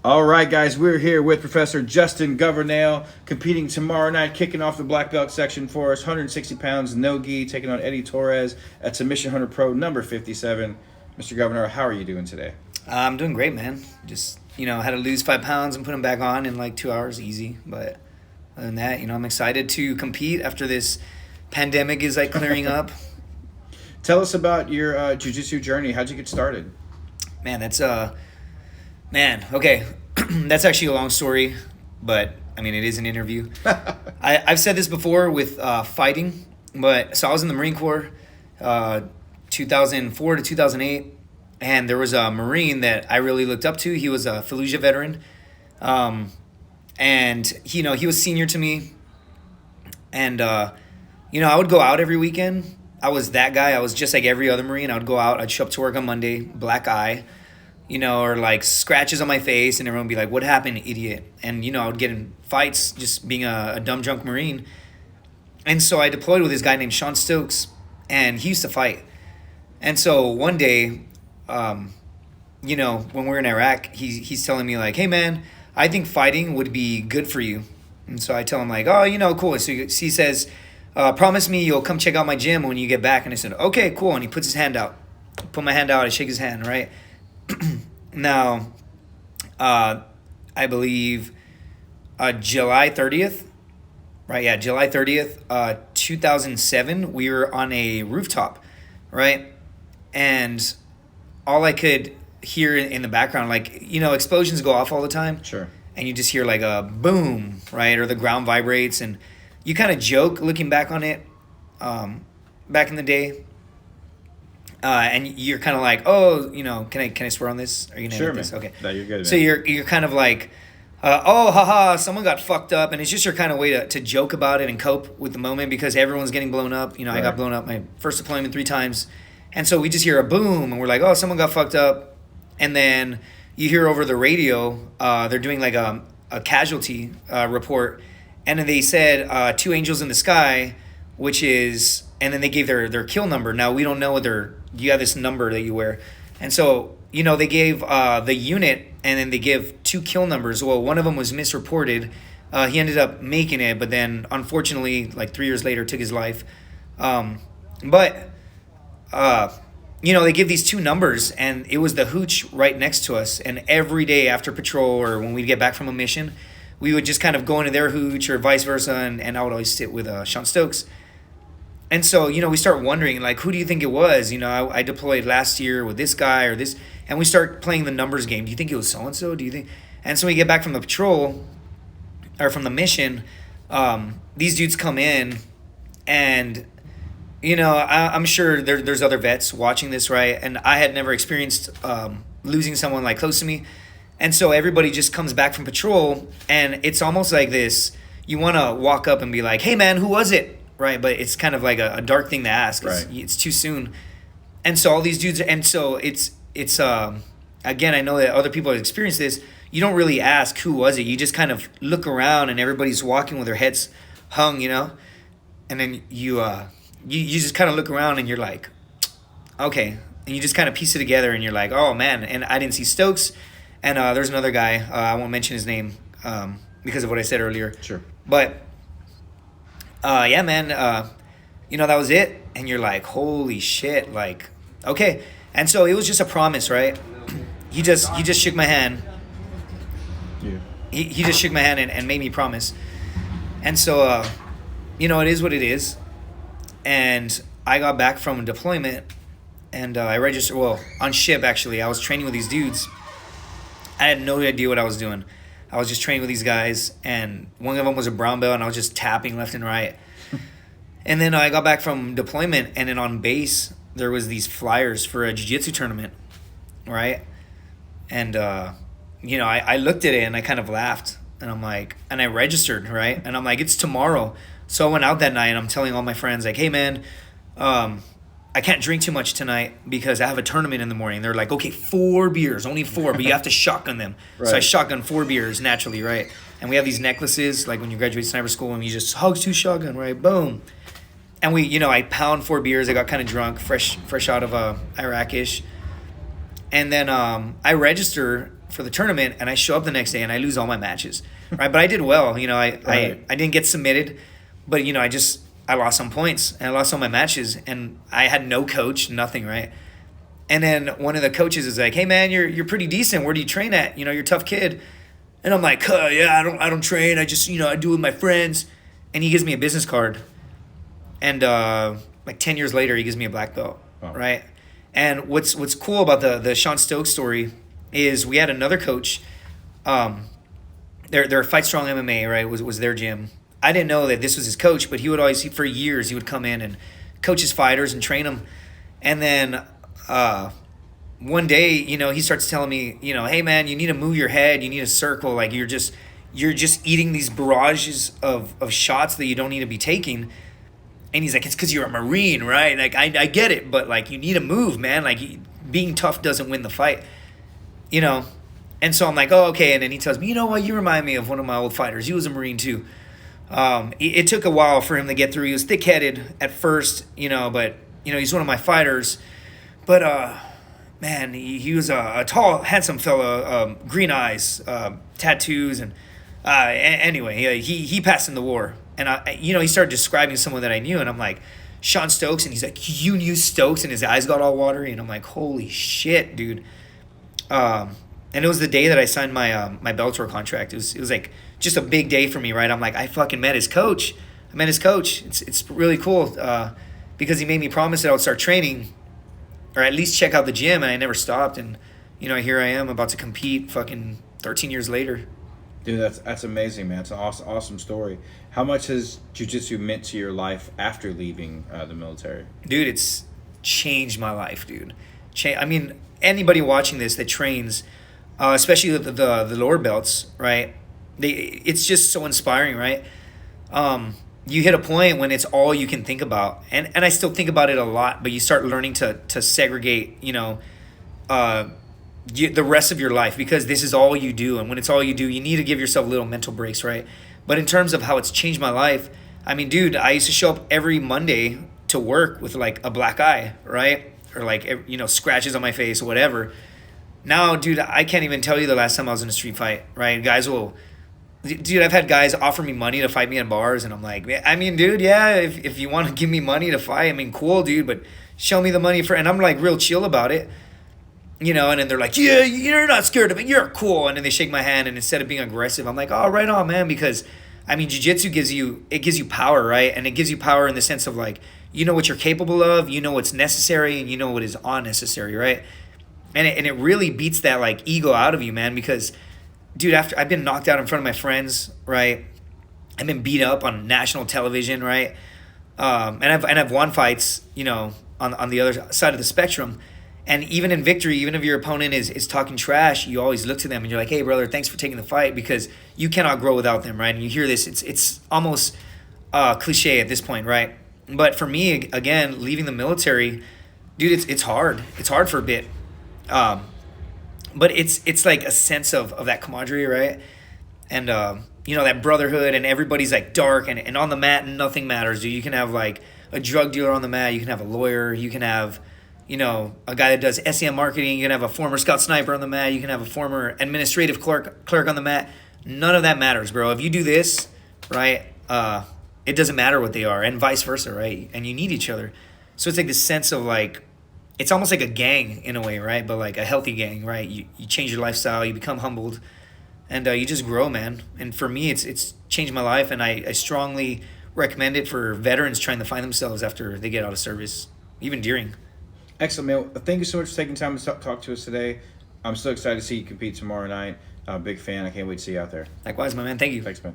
All right, guys, we're here with Professor Justin Governale, competing tomorrow night, kicking off the black belt section for us, 160 pounds, no gi, taking on Eddie Torres at Submission Hunter Pro number 57. Mr. Governale, how are you doing today? I'm doing great, man. Just, had to lose 5 pounds and put them back on in like 2 hours, easy. But other than that, I'm excited to compete after this pandemic is like clearing up. Tell us about your jiu-jitsu journey. How'd you get started? Man, okay. That's actually a long story, but it is an interview. I've said this before with fighting, but so I was in the Marine Corps, 2004 to 2008, and there was a Marine that I really looked up to. He was a Fallujah veteran, and he was senior to me, and I would go out every weekend. I was that guy. I was just like every other Marine. I would go out. I'd show up to work on Monday, black eye, or like scratches on my face, and everyone would be like, "What happened, idiot?" And I would get in fights just being a dumb drunk Marine. And so I deployed with this guy named Sean Stokes, and he used to fight. And so one day, when we're in Iraq, he's telling me like, "Hey man, I think fighting would be good for you." And so I tell him like, "Oh, cool." So he says, "Promise me you'll come check out my gym when you get back." And I said, "Okay, cool." And he puts his hand out. I put my hand out. I shake his hand, right? Now, I believe July 30th, right? Yeah, July 30th, 2007, we were on a rooftop, right? And all I could hear in the background, like, explosions go off all the time. Sure. And you just hear like a boom, right? Or the ground vibrates. And you kind of joke looking back on it back in the day. And you're kind of like, oh, can I swear on this? Are you gonna edit this? Okay. No, you're good. So you're kind of like, oh, haha, someone got fucked up, and it's just your kind of way to joke about it and cope with the moment because everyone's getting blown up. I got blown up my first deployment 3 times, and so we just hear a boom, and we're like, oh, someone got fucked up, and then you hear over the radio, they're doing like a casualty report, and then they said 2 angels in the sky, which is, and then they gave their kill number. Now we don't know whether you have this number that you wear. And so, they gave the unit, and then they give 2 kill numbers. Well, one of them was misreported. He ended up making it, but then unfortunately, like 3 years later, took his life. But they give these 2 numbers, and it was the hooch right next to us. And every day after patrol or when we'd get back from a mission, we would just kind of go into their hooch or vice versa, and I would always sit with Sean Stokes. And so, we start wondering, like, who do you think it was? I deployed last year with this guy or this, and we start playing the numbers game. Do you think it was so-and-so? Do you think? And so we get back from the patrol, or from the mission, these dudes come in, and, I'm sure there's other vets watching this, right? And I had never experienced losing someone, like, close to me. And so everybody just comes back from patrol, and it's almost like this, you want to walk up and be like, hey, man, who was it? Right, but it's kind of like a dark thing to ask. Right. It's too soon. And so all these dudes, and so it's again, I know that other people have experienced this. You don't really ask who was it. You just kind of look around, and everybody's walking with their heads hung, and then you just kind of look around, and you're like, okay, and you just kind of piece it together, and you're like, oh man. And I didn't see Stokes, and there's another guy. I won't mention his name because of what I said earlier. Sure. But yeah, man, that was it. And you're like, holy shit, like, okay. And so it was just a promise, right? He just shook my hand. Yeah. He just shook my hand and made me promise. And so, it is what it is. And I got back from deployment, and I registered, on ship, actually. I was training with these dudes. I had no idea what I was doing. I was just training with these guys, and one of them was a brown belt, and I was just tapping left and right. And then I got back from deployment, and then on base, there was these flyers for a jiu-jitsu tournament, right? And, I looked at it, and I kind of laughed, and I'm like, and I registered, right? And I'm like, it's tomorrow. So I went out that night, and I'm telling all my friends, like, hey, man, I can't drink too much tonight because I have a tournament in the morning. They're like, okay, 4 beers, only 4, but you have to shotgun them. Right. So I shotgun 4 beers naturally, right? And we have these necklaces, like when you graduate sniper school, and you just hugs 2 shotgun, right? Boom. And we, I pound 4 beers. I got kind of drunk, fresh out of Iraq-ish. And then I register for the tournament, and I show up the next day and I lose all my matches, right? But I did well, you know. I didn't get submitted, but you know, I lost some points and I lost all my matches, and I had no coach, nothing, right? And then one of the coaches is like, "Hey man, you're pretty decent. Where do you train at? You know, you're a tough kid." And I'm like, "Yeah, I don't train. I just, you know, I do it with my friends." And he gives me a business card, and like 10 years later, he gives me a black belt, right? And what's cool about the Sean Stokes story is we had another coach. Their Fight Strong MMA, right, was their gym. I didn't know that this was his coach, but he would always, for years, he would come in and coach his fighters and train them. And then one day, you know, he starts telling me, you know, "Hey man, you need to move your head. You need to circle. Like you're just eating these barrages of shots that you don't need to be taking." And he's like, "It's because you're a Marine, right? Like I get it, but like you need to move, man. Like being tough doesn't win the fight, you know." And so I'm like, "Oh, okay." And then he tells me, "You know what? You remind me of one of my old fighters. He was a Marine too." It took a while for him to get through. He was thick-headed at first, you know, but you know he's one of my fighters. But man, he was a tall, handsome fella, green eyes, tattoos, and anyway, he passed in the war. And you know, he started describing someone that I knew, and I'm like, "Sean Stokes," and he's like, "You knew Stokes?" And his eyes got all watery, and I'm like, "Holy shit, dude!" And it was the day that I signed my my Bellator contract. It was like just a big day for me, right? I'm like, I fucking met his coach. I met his coach. It's really cool because he made me promise that I would start training, or at least check out the gym, and I never stopped. And you know, here I am about to compete, fucking 13 years later. Dude, that's amazing, man. It's an awesome story. How much has jiu-jitsu meant to your life after leaving the military? Dude, it's changed my life, dude. I mean, anybody watching this that trains, especially the lower belts, right? It's just so inspiring, right? You hit a point when it's all you can think about, and I still think about it a lot. But you start learning to segregate, you know, the rest of your life, because this is all you do, and when it's all you do, you need to give yourself little mental breaks, right? But in terms of how it's changed my life, I mean, dude, I used to show up every Monday to work with like a black eye, right? Or like, you know, scratches on my face or whatever. Now, dude, I can't even tell you the last time I was in a street fight, right? Dude, I've had guys offer me money to fight me in bars, and I'm like, I mean, dude, yeah, if you want to give me money to fight, I mean, cool, dude, but show me the money and I'm like real chill about it. You know, and then they're like, "Yeah, you're not scared of it. You're cool." And then they shake my hand, and instead of being aggressive, I'm like, "Oh, right on, man." Because, I mean, jiu-jitsu gives you power, right? And it gives you power in the sense of like, you know what you're capable of, you know what's necessary, and you know what is unnecessary, right? And it really beats that like ego out of you, man. Because, dude, after I've been knocked out in front of my friends, right? I've been beat up on national television, right? And I've won fights, you know, on the other side of the spectrum. And even in victory, even if your opponent is talking trash, you always look to them and you're like, "Hey, brother, thanks for taking the fight," because you cannot grow without them, right? And you hear this, it's almost cliche at this point, right? But for me, again, leaving the military, dude, it's hard. It's hard for a bit. But it's like a sense of that camaraderie, right? And, you know, that brotherhood, and everybody's like dark, and on the mat, nothing matters, dude. You can have like a drug dealer on the mat. You can have a lawyer. You can have, you know, a guy that does SEM marketing. You can have a former scout sniper on the mat. You can have a former administrative clerk on the mat. None of that matters, bro. If you do this, right, it doesn't matter what they are, and vice versa, right? And you need each other. So it's like this sense of like, it's almost like a gang in a way, right? But like a healthy gang, right? You change your lifestyle, you become humbled, and you just grow, man. And for me, it's changed my life, and I strongly recommend it for veterans trying to find themselves after they get out of service, even during. Excellent, man. Thank you so much for taking time to talk to us today. I'm so excited to see you compete tomorrow night. I'm a big fan. I can't wait to see you out there. Likewise, my man. Thank you. Thanks, man.